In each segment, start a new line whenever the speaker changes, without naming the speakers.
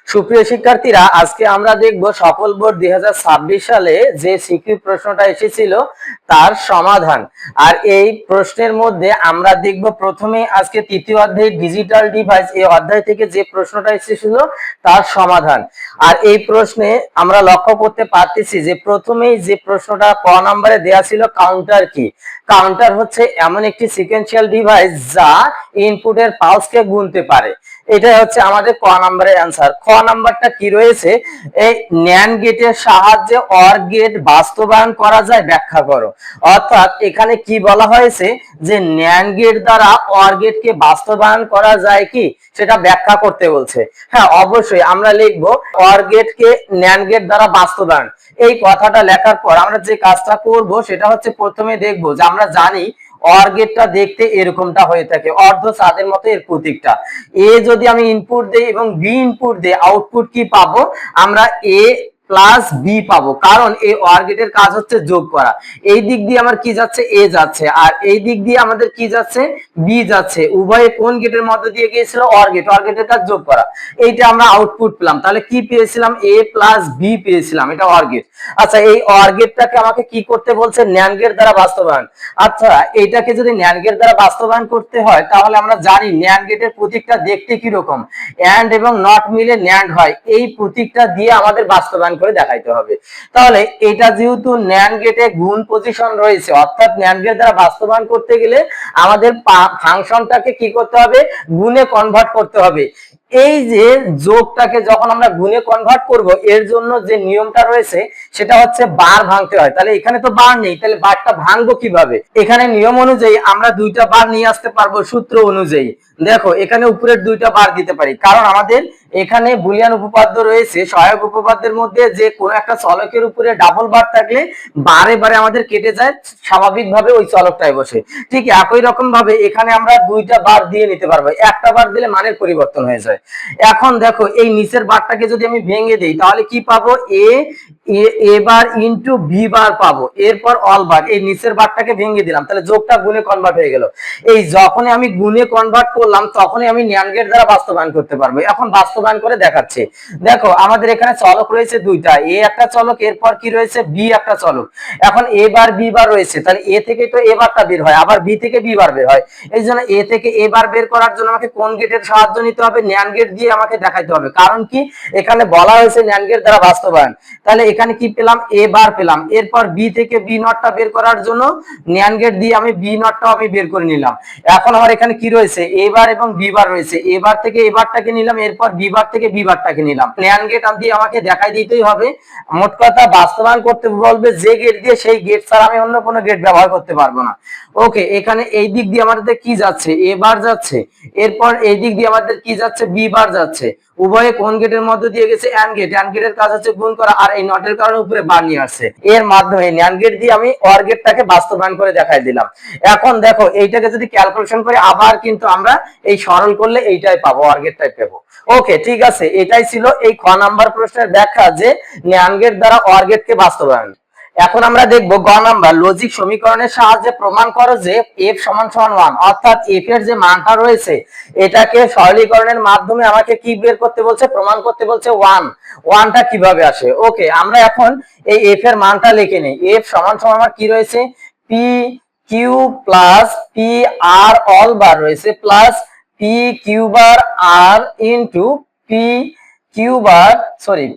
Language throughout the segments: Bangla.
সুপ্রিয় শিক্ষার্থীরা, আজকে আমরা দেখব সফল বোর্ড 2026 সালে যে সিকিউ প্রশ্নটা এসেছিল তার সমাধান। আর এই প্রশ্নের মধ্যে আমরা দেখব প্রথমে আজকে তৃতীয় অধ্যায় ডিজিটাল ডিভাইস, এই অধ্যায় থেকে যে প্রশ্নটা এসেছিল তার সমাধান। আর এই প্রশ্নে আমরা লক্ষ্য করতে পারতেছি যে প্রথমেই যে প্রশ্নটা ক নম্বরে দেয়া ছিল কাউন্টার কি। কাউন্টার হচ্ছে এমন একটি সিকোয়েন্সিয়াল ডিভাইস যা ইনপুটের পালসকে গুনতে পারে। এটাই হচ্ছে আমাদের ক নম্বরের অ্যান্সার। খ নাম্বারটা কি রয়েছে, এই ন্যান্ড গেটের সাহায্যে অর গেট বাস্তবায়ন করা যায়, ব্যাখ্যা করো। অর্থাৎ এখানে কি বলা হয়েছে যে ন্যান্ড গেট দ্বারা অর গেটকে বাস্তবায়ন করা যায় কি সেটা ব্যাখ্যা করতে বলছে। হ্যাঁ, অবশ্যই আমরা লিখবো অর গেটকে ন্যান্ড গেট দ্বারা বাস্তবায়ন। এই কথাটা লেখার পর আমরা যে কাজটা করব সেটা হচ্ছে প্রথমে দেখবো যে আমরা জানি অর গেটটা দেখতে এরকমটা হয়ে থাকে, অর্ধ চাঁদের মতো এর প্রতীকটা। এ যদি আমি ইনপুট দেই এবং বি ইনপুট দেই, আউটপুট কি পাবো আমরা? এ প্লাস বি পাবো, কারণ এই অর গেটের কাজ হচ্ছে যোগ করা। এই দিক দিয়ে আমার কি যাচ্ছে? এ যাচ্ছে, আর এই দিক দিয়ে আমাদের কি যাচ্ছে? বি যাচ্ছে। উভয়ে কোন গেটের মধ্যে দিয়ে গিয়েছিল? Or gate. অর গেটের কাজ যোগ করা। এইটা আমরা আউটপুট পেলাম, তাহলে কি পেয়েছিলাম? এ প্লাস বি পেয়েছিলাম, এটা অর গেট। আচ্ছা, এই অর গেটটাকে আমাকে কি করতে বলছে? ন্যান্ড গেট দ্বারা বাস্তবায়ন। আচ্ছা, এইটাকে যদি ন্যান্ড গেট দ্বারা বাস্তবায়ন করতে হয় তাহলে আমরা জানি ন্যান্ড গেটের প্রতীকটা দেখতে কি রকম? এন্ড এবং নট মিলে ন্যান্ড হয়, এই প্রতীকটা দিয়ে আমাদের বাস্তবায়ন করে দেখাইতে হবে। তাহলে এটা যেহেতু ন্যান্ড গেটে গুণ পজিশন রয়েছে, অর্থাৎ ন্যান্ড গেট দ্বারা বাস্তবায়ন করতে গেলে আমাদের ফাংশনটাকে কি করতে হবে? গুণে কনভার্ট করতে হবে। এই যে যোগটাকে যখন আমরা গুণে কনভার্ট করব, এর জন্য যে নিয়মটা রয়েছে সেটা হচ্ছে বার ভাঙতে হয়। তাহলে এখানে তো বার নেই, তাহলে বারটা ভাঙবো কিভাবে? এখানে নিয়ম অনুযায়ী আমরা দুইটা বার নিয়ে আসতে পারবো সূত্র অনুযায়ী। দেখো, এখানে উপরের দুইটা বার দিতে পারি, কারণ আমাদের এখানে বুলিয়ান উপপাদ্য রয়েছে। সহায়ক উপপাদ্যের মধ্যে যে কোনো একটা চলকের উপরে ডাবল বার থাকলে বারে বারে আমাদের কেটে যায়, স্বাভাবিকভাবে ওই চলকটাই বসে। ঠিক একই রকম ভাবে এখানে আমরা দুইটা বার দিয়ে নিতে পারবো, একটা বার দিলে মানের পরিবর্তন হয়ে যায়। এখন দেখো, এই নিচের বারটাকে যদি আমি ভেঙে দিই তাহলে কি পাবো? এ বার ইনটু বি বার পাবো, এরপর অল বার। এই নিচের বারটাকে ভেঙে দিলাম, তাহলে যোগটা গুণে কনভার্ট হয়ে গেল। এই যখনই আমি গুণে কনভার্ট করলাম তখনই আমি ন্যান্ড গেট দ্বারা বাস্তবায়ন করতে পারবো। এখন বাস্তবায়ন করে দেখাচ্ছি। দেখো, আমাদের এখানে চলক রয়েছে দুইটা, এ একটা চলক, এরপর কি রয়েছে? বি একটা চলক। এখন এ বার বি বার রয়েছে, তাহলে এ থেকে তো এ বারটা বের হয়, আবার বি থেকে বি বার বের হয়। এই জন্য এ থেকে এ বার বের করার জন্য আমাকে কোন গেটের সাহায্য নিতে হবে? ন্যান্ড গেট দিয়ে আমাকে দেখাইতে হবে। কারণ কি? এখানে বলা হয়েছে ন্যান্ড গেট দ্বারা বাস্তবায়ন। তাহলে এখানে কি পেলাম? এ বার পেলাম। এরপর বি থেকে বি নটটা বের করার জন্য ন্যান্ড গেট দিয়ে আমি বি নটটাও আমি বের করে নিলাম। এখন আমার এখানে কি রয়েছে? এ বার এবং বি বার রয়েছে। এ বার থেকে এ বারটাকে নিলাম, এরপর বি বার থেকে বি বারটাকে নিলাম। ন্যান্ড গেট দিয়ে আমাকে দেখাই দিতেই হবে। মোট কথা বাস্তবায়ন করতে বলবে যে গেট দিয়ে, সেই গেট ছাড়া আমি অন্য কোনো গেট ব্যবহার করতে পারবো না। ওকে, এখানে এই দিক দিয়ে আমাদের কি যাচ্ছে? এ বার যাচ্ছে। এরপর এই দিক দিয়ে আমাদের কি যাচ্ছে? বি বার যাচ্ছে। উভয়ে কোন গেটের মধ্যে দিয়ে গেছে? And gate. এন্ড গেটের কাজ হচ্ছে গুণ করা, আর এই নটের কারণে উপরে বার নিয়ে আসছে। এর মাধ্যমে ন্যান্ড গেট দিয়ে আমি অর গেটটাকে বাস্তবায়ন করে দেখাই দিলাম। এখন দেখো, এইটাকে যদি ক্যালকুলেশন করে আবার কিন্তু আমরা এই সরল করলে এইটাই পাবো, অর গেটটাই পাবো। ওকে, ঠিক আছে, এটাই ছিল এই খ নাম্বার প্রশ্নের ব্যাখ্যা যে ন্যান্ড গেট দ্বারা অর গেটকে বাস্তবায়ন। এখন আমরা দেখব গ নাম্বার, লজিক সমীকরণের সাহায্যে প্রমাণ করো যে f সমান সমান 1। অর্থাৎ f এর যে মানটা রয়েছে এটাকে সরলীকরণের মাধ্যমে আমাকে কি বের করতে বলছে? প্রমাণ করতে বলছে 1। 1টা কিভাবে আসে? ওকে, আমরা এখন এই f এর মানটা লিখে নেই। f সমান সমান আমার কি রয়েছে? p q plus p r all bar রয়েছে, plus p q bar r into p q bar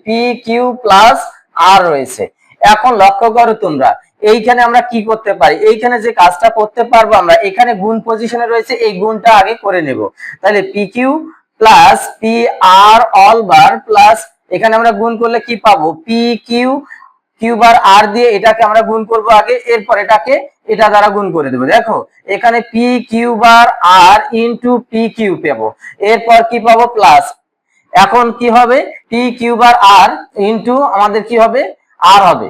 p q plus r রয়েছে। এখন লক্ষ্য করো তোমরা, এইখানে আমরা কি করতে পারি? এইখানে যে কাজটা করতে পারবো আমরা, এখানে গুণ পজিশনে রয়েছে, এই গুণটা আগে করে নেব। তাহলে pq প্লাস pr অল বার প্লাস, এখানে আমরা গুণ করলে কি পাবো? pq কিউ বার আর দিয়ে এটাকে আমরা গুণ করব আগে, এরপর এটাকে এটা দ্বারা গুণ করে দেবো। দেখো, এখানে পি কিউ বার আর ইনটু পি কিউ পাবো, এরপর কি পাবো? প্লাস। এখন কি হবে? পি কিউ বার আর ইনটু আমাদের কি হবে? আর হবে।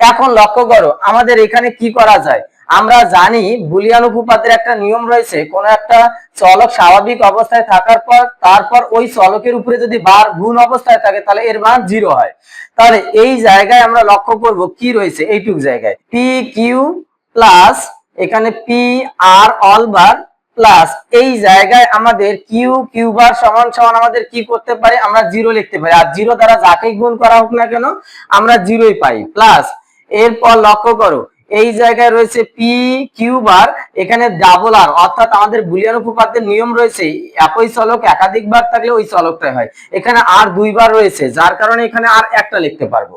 এখন লক্ষ্য করো, আমাদের এখানে কি করা যায়? আমরা জানি বুলিয়ান উপপাদ্যের একটা নিয়ম রয়েছে, কোন একটা চলক স্বাভাবিক অবস্থায় থাকার পর তারপর ওই চলকের উপরে যদি বার গুণ অবস্থায় থাকে তাহলে এর মান 0 হয়। তাহলে এই জায়গায় আমরা লক্ষ্য করব কি রয়েছে, এইটুক জায়গায় পি কিউ প্লাস এখানে পি আর অল বার প্লাস এই জায়গায় আমাদের কিউ বার সমান সমান আমাদের কি করতে পারি, আমরা জিরো লিখতে পারি, আর জিরো দ্বারা যাকেই গুণ করা হোক না কেন আমরা জিরোই পাই। প্লাস এরপর লক্ষ্য করো এই জায়গায় রয়েছে পি কিউ বার, এখানে ডাবল আর, অর্থাৎ আমাদের বুলিয়ান উপপাদ্যের নিয়ম রয়েছে একই চলক একাধিক বার থাকলে ওই চলকটাই হয়। এখানে আর দুইবার রয়েছে, যার কারণে এখানে আর একটা লিখতে পারবো।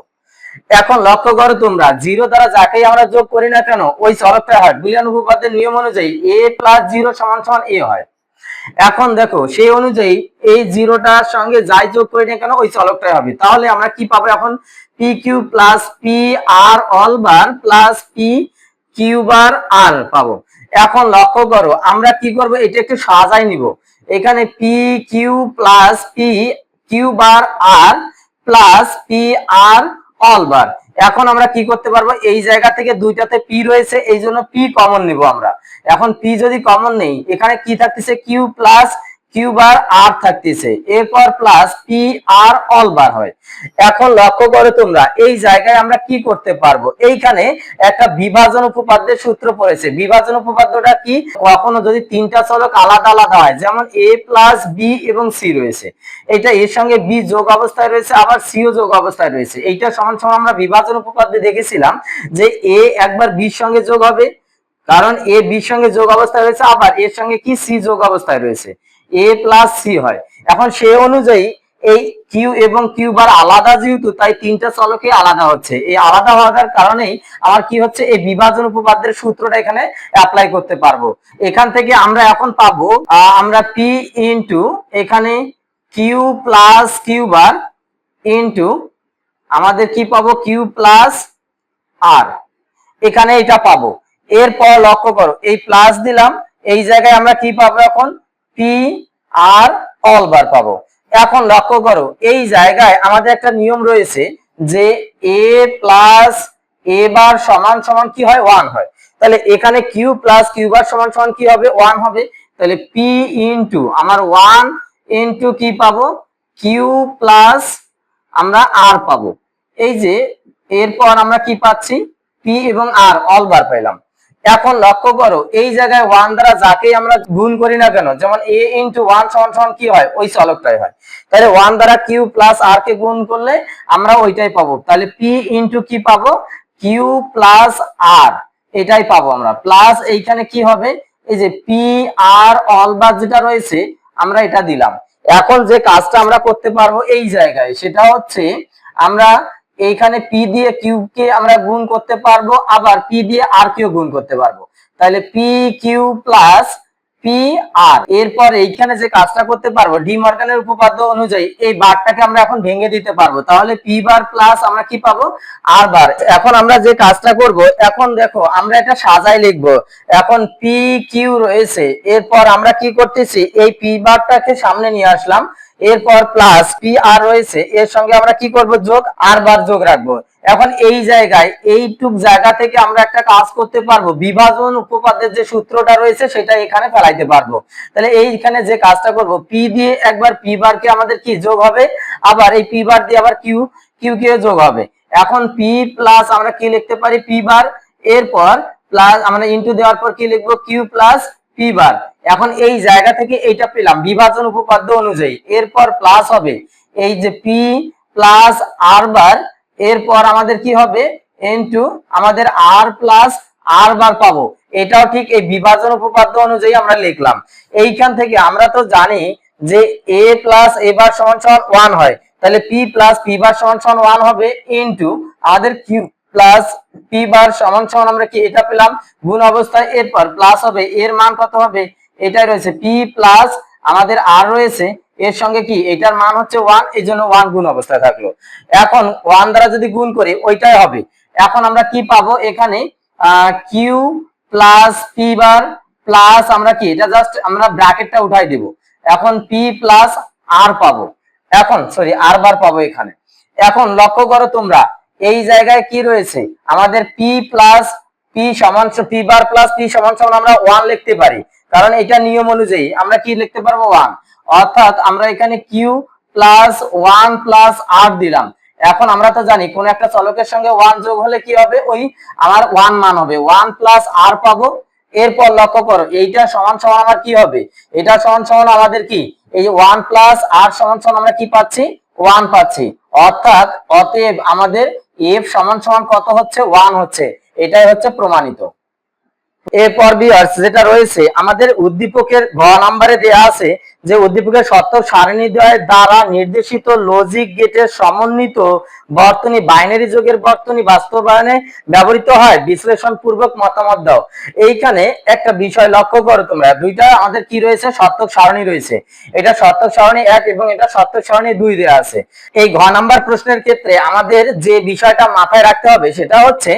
এখন লক্ষ্য করো তোমরা, জিরো দ্বারা যাকেই আমরা যোগ করি না কেন ওই চলকটা হয়। বুলিয়ান উপপাদ্যের নিয়ম অনুযায়ী এ প্লাস জিরো সমান সমান এ হয়। এখন দেখো সেই অনুযায়ী এই জিরোটার সঙ্গে যাই যোগ করি না কেন ওই চলকটাই হবে। তাহলে আমরা কি পাবো এখন, P q plus p r all বার প্লাস পি কিউ বার আর পাবো। এখন লক্ষ্য করো আমরা কি করব, এটা একটু সাজাই নিব। এখানে p q plus p q bar r plus p r all bar. এখন আমরা কি করতে পারবো, এই জায়গা থেকে দুইটাতে পি রয়েছে এই জন্য পি কমন নিব আমরা। এখন পি যদি কমন নেই, এখানে কি থাকতেছে, কিউ প্লাস কিউ বার আর থাকতেছে, এরপর প্লাস পি আর অল বার হয়। এখন লক্ষ্য করো তোমরা এই জায়গায় আমরা কি করতে পারবো, এইখানে একটা বিভাজন উপপাদ্যের সূত্র পড়েছে। বিভাজন উপপাদ্যটা কি, কখনো যদি তিনটা চলক আলাদা আলাদা হয়, যেমন এ প্লাস বি এবং সি রয়েছে, এটা এর সঙ্গে বি যোগ অবস্থায় রয়েছে আবার সিও যোগ অবস্থায় রয়েছে, এইটা সমান সমান আমরা বিভাজন উপপাদ্যে দেখেছিলাম যে এ একবার বির সঙ্গে যোগ হবে, কারণ এ বির সঙ্গে যোগ অবস্থায় রয়েছে, আবার এর সঙ্গে কি সি যোগ অবস্থায় রয়েছে, এ প্লাস সি হয়। এখন সেই অনুযায়ী এই কিউ এবং কিউ বার আলাদা যেহেতু, তাই তিনটা চলকে আলাদা হচ্ছে। এই আলাদা হওয়ার কারণেই আমার কি হচ্ছে, এই বিভাজন উপপাদ্যের সূত্রটা এখানে অ্যাপ্লাই করতে পারবো। এখান থেকে আমরা এখন পাবো আমরা পি ইনটু এখানে q plus q bar into আমাদের কি পাবো, কিউ প্লাস আর, এখানে এটা পাবো। এরপর লক্ষ্য করো এই প্লাস দিলাম, এই জায়গায় আমরা কি পাবো এখন, পি আর অল বার পাবো। এখন লক্ষ্য করো এই জায়গায় আমাদের একটা নিয়ম রয়েছে যে এ প্লাস এ বার সমান সমান কি হয়, ওয়ান হয়। তাহলে এখানে কিউ প্লাস কিউ বার সমান সমান কি হবে, ওয়ান হবে। তাহলে পি ইনটু আমার ওয়ান ইনটু কি পাবো, কিউ প্লাস আমরা আর পাবো। এই যে এরপর আমরা কি পাচ্ছি, পি এবং আর অল বার পাইলাম। এখন লক্ষ্য করো এই জায়গায় ওয়ান দ্বারা যাকেই আমরা গুণ করি না কেন, যেমন এ ইনটু ওয়ান সমান সমান কি হয়, ওই চলকটাই হয়। তাহলে ওয়ান দ্বারা কিউ প্লাস আর কে গুণ করলে আমরা ওইটাই পাবো। তাহলে পি ইনটু কি পাবো, কিউ প্লাস আর, এটাই পাবো আমরা। প্লাস এইখানে কি হবে, এই যে পি আর অল বার যেটা রয়েছে আমরা এটা দিলাম। এখন যে কাজটা আমরা করতে পারবো এই জায়গায়, সেটা হচ্ছে আমরা এইখানে পি দিয়ে কিউ কে আমরা গুণ করতে পারবো, আবার পি দিয়ে আর কেও গুণ করতে পারবো। তাহলে পি কিউ প্লাস পি আর, এরপর এইখানে যে কাজটা করতে পারবো ডি মর্গানের উপপাদ্য অনুযায়ী এই বারটাকে আমরা এখন ভেঙে দিতে পারবো। তাহলে পি বার প্লাস আমরা কি পাবো, আর বার। এখন আমরা যে কাজটা করব, এখন দেখো আমরা এটা সাজাই লিখবো। এখন পি কিউ রয়েছে, এরপর আমরা কি করতেছি, এই পি বারটাকে সামনে নিয়ে আসলাম, এরপর প্লাস পি আর রয়েছে, এর সঙ্গে আমরা কি করব, যোগ আর বার যোগ রাখবো। এখন এই জায়গায় এইটুক জায়গা থেকে আমরা একটা কাজ করতে পারবো, বিভাজন উপপাদ্যের যে সূত্রটা রয়েছে সেটা এখানে ফেলাইতে পারবো। তাহলে এইখানে যে কাজটা করব, পি দিয়ে একবার পি বার কে আমাদের কি যোগ হবে, আবার এই পি বার দিয়ে আবার কিউ কিউ কে যোগ হবে। এখন পি প্লাস আমরা কি লিখতে পারি, পি বার, এরপর প্লাস আমরা ইনটু দেওয়ার পর কি লিখবো, কিউ প্লাস পি বার। এখন এই জায়গা থেকে এইটা পেলাম বিভাজন উপপাদ্য অনুযায়ী। এরপর প্লাস হবে এই যে পি প্লাস আর বার, এরপর আমাদের কি হবে, ইনটু আমাদের আর প্লাস আর বার পাবো। এটাও ঠিক এই বিভাজন উপপাদ্য অনুযায়ী আমরা লিখলাম। এইখান থেকে আমরা তো জানি যে এ প্লাস এ বার সমান সমান ওয়ান হয়, তাহলে পি প্লাস পি বার সমান সমান ওয়ান হবে, ইনটু আমাদের কিউ প্লাস পি বার সমান সমান আমরা কি এটা পেলাম গুণ অবস্থায়, এরপর প্লাস হবে এর মান কত হবে, এটাই রয়েছে পি প্লাস আমাদের আর রয়েছে, এর সঙ্গে কি এটার মান হচ্ছে ওয়ান, এই জন্য ওয়ান গুণ অবস্থায় থাকলো। এখন ওয়ান দ্বারা যদি গুণ করি ওইটাই হবে। এখন আমরা কি পাবো, এখানে q plus p bar plus আমরা কি এটা জাস্ট আমরা ব্র্যাকেটটা উঠাই দিব। এখন পি প্লাস আর পাবো, এখন সরি আর বার পাবো এখানে। এখন লক্ষ্য করো তোমরা এই জায়গায় কি রয়েছে, আমাদের পি প্লাস পি সমান পি বার প্লাস পি সমান সমান আমরা ওয়ান লিখতে পারি, কারণ এটা নিয়ম অনুযায়ী আমরা কি লিখতে পারবো, ওয়ান। অর্থাৎ আমরা এখানে কিউ প্লাস ওয়ান প্লাস আর দিলাম। এখন আমরা তো জানি কোন একটা চলকের সঙ্গে ওয়ান যোগ হলে কি হবে, ওই আমার ওয়ান মান হবে, ওয়ান প্লাস আর পাবো। এরপর লক্ষ্য করো এইটা সমান সমান আমার কি হবে, এটা সমান সমান আমাদের কি এই যে 1 প্লাস আর সমান সমান আমরা কি পাচ্ছি 1 পাচ্ছি, অর্থাৎ অতএব আমাদের f সমান সমান কত হচ্ছে 1 হচ্ছে, এটাই হচ্ছে প্রমাণিত। এরপর ভিউয়ার্স যেটা রয়েছে আমাদের উদ্দীপকের গ নম্বরে দেয়া আছে যে উদ্দীপকের সত্যক সারণীদ্বয়ের দ্বারা নির্দেশিত লজিক গেটের সমন্বিত বর্তনী বাইনারি যোগের বর্তনী বাস্তবায়নে ব্যবহৃত হয়, বিশ্লেষণ পূর্বক মতামত দাও। এইখানে একটা বিষয় লক্ষ্য করো তোমরা, দুইটা আমাদের কি রয়েছে সত্যক সারণী রয়েছে, এটা সত্যক সারণী 1 এবং এটা সত্যক সারণী 2 দেয়া আছে। এই ঘ নাম্বার প্রশ্নের ক্ষেত্রে আমাদের যে বিষয়টা মাথায় রাখতে হবে সেটা হচ্ছে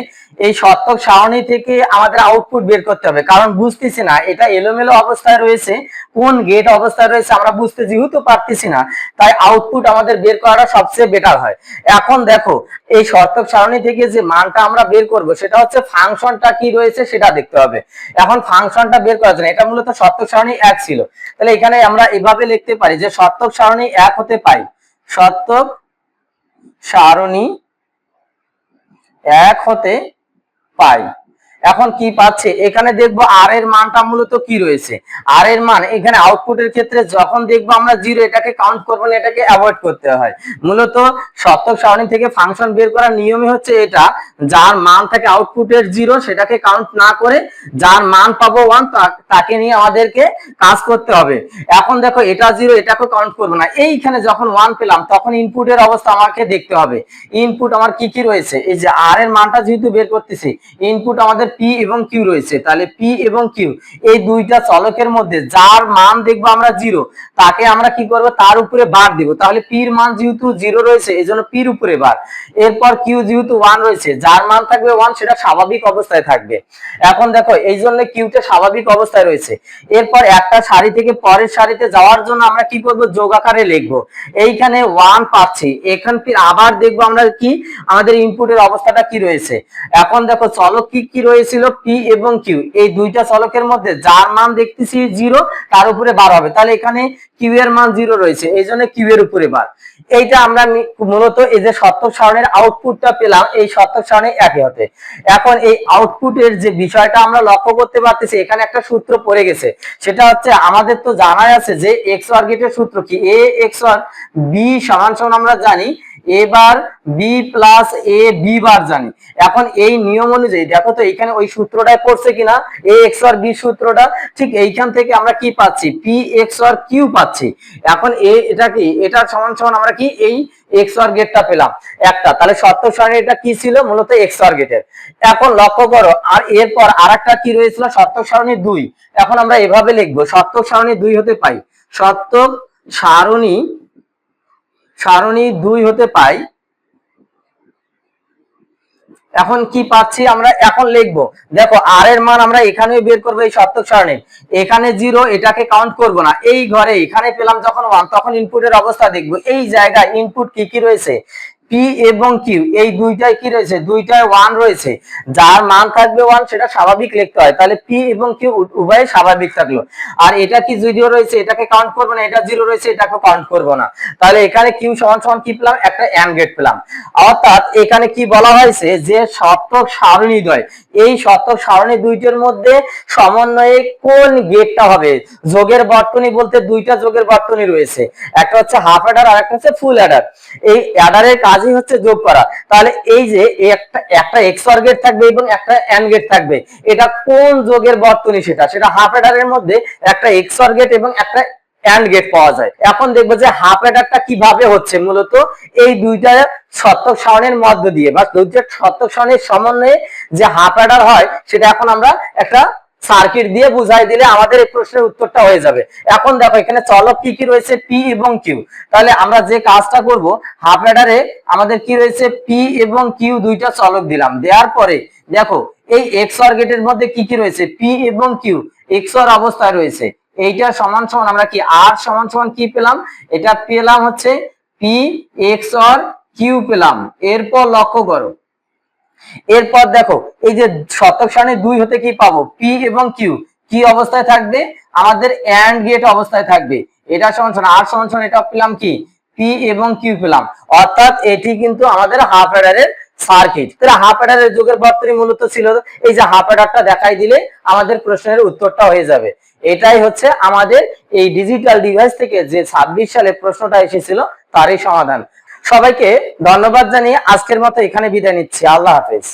এই সত্যক সারণী থেকে আমাদের আউটপুট বের করতে হবে, কারণ বুঝতেছি না এটা এলোমেলো অবস্থায় রয়েছে, কোন গেট অবস্থায় রয়েছে আমরা বুঝতে যেহেতু পারতেছি না, তাই আউটপুট আমাদের বের করাটা সবচেয়ে বেটার হয়। এখন দেখো এই সত্যক সারণী থেকে যে মানটা আমরা বের করব সেটা হচ্ছে ফাংশনটা কি রয়েছে সেটা দেখতে হবে। এখন ফাংশনটা বের করার জন্য এটা মূলত সত্যক সারণী 1 ছিল, তাহলে এখানে আমরা এভাবে লিখতে পারি যে সত্যক সারণী 1 হতে পাই, সত্যক সারণী 1 হতে পাই। এখন কি পাচ্ছে এখানে দেখবো আর এর মানটা মূলত কি রয়েছে, আর এর মান এখানে আউটপুটের ক্ষেত্রে যখন দেখবো আমরা 0 এটাকে কাউন্ট করবো না, এটাকে অ্যাভয়েড করতে হয়। মূলত সত্যক সারণী থেকে ফাংশন বের করার নিয়মই হচ্ছে এটা, যার মান থাকে আউটপুটের 0 সেটাকে কাউন্ট না করে যার মান পাবো 1 তাকে নিয়ে আমাদেরকে কাজ করতে হবে। এখন দেখো এটা 0 এটাকে কাউন্ট করবো না, এইখানে যখন 1 পেলাম তখন ইনপুটের অবস্থা আমাকে দেখতে হবে। ইনপুট আমার কি কি রয়েছে, এই যে আর এর মানটা যেহেতু বের করতেছি, ইনপুট আমাদের পি এবং কিউ রয়েছে, তাহলে পি এবং কিউ এই দুইটা চলকের মধ্যে যার মান দেখবো আমরা 0 তাকে আমরা কি করব তার উপরে বার দিব, তাহলে পি এর মান যেহেতু 0 রয়েছে এজন্য পির উপরে বার। এরপর কিউ যেহেতু 1 রয়েছে যার মান থাকবে 1 সেটা স্বাভাবিক অবস্থায় থাকবে। এখন দেখো এই জন্য কিউটা স্বাভাবিক অবস্থায় রয়েছে। এরপর একটা সারি থেকে পরের সারিতে যাওয়ার জন্য আমরা কি করব যোগ আকারে লিখবো, এইখানে 1 পাচ্ছি, এখান থেকে আবার দেখবো আমরা কি আমাদের ইনপুটের অবস্থাটা কি রয়েছে। এখন দেখো চলক কি কি রয়েছিল পি এবং কিউ, এই দুইটা চলকের মধ্যে যার মান দেখতেছি 0 তার উপরে বার হবে, তাহলে এখানে কিউ এর মান 0 রয়েছে এই জন্য কিউ এর উপরে বার। এইটা আমরা মূলত এই যে সত্যক সারণীর আউটপুটটা পেলাম এই সত্যক সারণী 1 হতে। এখন এই আউটপুটের যে বিষয়টা আমরা লক্ষ্য করতে পারতেছি এখানে একটা সূত্র পড়ে গেছে, সেটা হচ্ছে আমাদের তো জানাই আছে যে XOR গেটের সূত্র কি, A XOR B সমান সমান আমরা জানি a bar b plus a b বার জানি। এখন এই নিয়ম অনুযায়ী দেখো তো এখানে ওই সূত্রটাই পড়ছে কিনা, a XOR b সূত্রটা, ঠিক এইখান থেকে আমরা কি পাচ্ছি p XOR q পাচ্ছি। এখন এটা কি, এটা সমান সমান আমরা কি এই XOR গেটটা পেলাম একটা, তাহলে সত্যক সারণী এটা কি ছিল মূলত XOR গেটের। এখন লক্ষ্য করো আর এরপর আরেকটা কি রয়েছিল সত্যক সারণী 2, এখন আমরা এভাবে লিখবো সত্যক সারণী 2 হতে পাই, সত্যক সারণী 2 হতে পাই। এখন কি পাচ্ছি আমরা, এখন লিখবো দেখো আর এর মান আমরা এখানেও বের করবো এই সত্যক সারণী, এখানে 0 এটাকে কাউন্ট করব না, এই ঘরে এখানে পেলাম যখন 1 তখন ইনপুটের অবস্থা দেখবো, এই জায়গায় ইনপুট কি কি রয়েছে পি এবং কিউ এই দুইটাই কি রয়েছে, দুইটাই 1 রয়েছে, যার মান থাকবে 1 সেটা স্বাভাবিক লিখতে হয়, তাহলে পি এবং কিউ উভয় স্বাভাবিক থাকলো। আর এটা কি 0 রয়েছে এটাকে কাউন্ট করব না, এটা 0 রয়েছে এটাকে কাউন্ট করব না, তাহলে এখানে কিউ সমান সমান কি পেলাম একটা এন্ড গেট পেলাম। অর্থাৎ এখানে কি বলা হয়েছে যে সত্যক সারণী দ্বয়, এই সত্যক সারণী দুইটার মধ্যে সমন্বয়ে কোন গেটটা হবে, যোগের বর্তনী বলতে দুইটা যোগের বর্তনী রয়েছে, একটা হচ্ছে হাফ অ্যাডার আর একটা হচ্ছে ফুল অ্যাডার। এই অ্যাডারের কাজই হচ্ছে যোগ করা, তাহলে এই যে একটা XOR গেট থাকবে এবং একটা AND গেট থাকবে, এটা কোন যোগের বর্তনী সেটা হাফ অ্যাডারের মধ্যে একটা XOR গেট এবং একটা AND গেট পাওয়া যায়। এখন দেখবো যে হাফ অ্যাডারটা কিভাবে হচ্ছে, মূলত এই দুইটা সত্যক সারণীর মধ্য দিয়ে বা দুইটা সত্যক সারণীর সমন্বয়ে যে হাফ অ্যাডার হয় সেটা এখন আমরা একটা সার্কিট দিয়ে বুঝাই দিলে আমাদের এই প্রশ্নের উত্তরটা হয়ে যাবে। এখন দেখো এখানে চলক কি কি রয়েছে পি এবং কিউ, তাহলে আমরা যে কাজটা করব হাফ অ্যাডারে আমাদের কি রয়েছে পি এবং কিউ দুইটা চলক দিলাম, দেওয়ার পরে দেখো এই XOR গেটের মধ্যে কি কি রয়েছে পি এবং কিউ XOR অবস্থায় রয়েছে, এইটা সমান সমান আমরা কি আর সমান সমান কি পেলাম, এটা পেলাম হচ্ছে পি XOR কিউ পেলাম। এরপর লক্ষ্য করো এরপর দেখো এই যে শতক সারণী 2 হতে কি পাবো পি এবং কিউ কি অবস্থায় থাকবে আমাদের এন্ড গেট অবস্থায় থাকবে, এটা সমান সমান আর সমান সমান এটা পেলাম কি পি এবং কিউ পেলাম, অর্থাৎ এটি কিন্তু আমাদের হাফ অ্যাডারের সার্কিট। তাহলে হাফ অ্যাডারের যুগের বর্তনী মূলত ছিল এই যে হাফ অ্যাডারটা দেখাই দিলে আমাদের প্রশ্নের উত্তরটা হয়ে যাবে। এটাই হচ্ছে আমাদের এই ডিজিটাল ডিভাইস থেকে যে 26 সালে প্রশ্নটা এসেছিল তারই সমাধান। সবাইকে ধন্যবাদ জানিয়ে আজকের মতো এখানে বিদায় নিচ্ছি। আল্লাহ হাফেজ।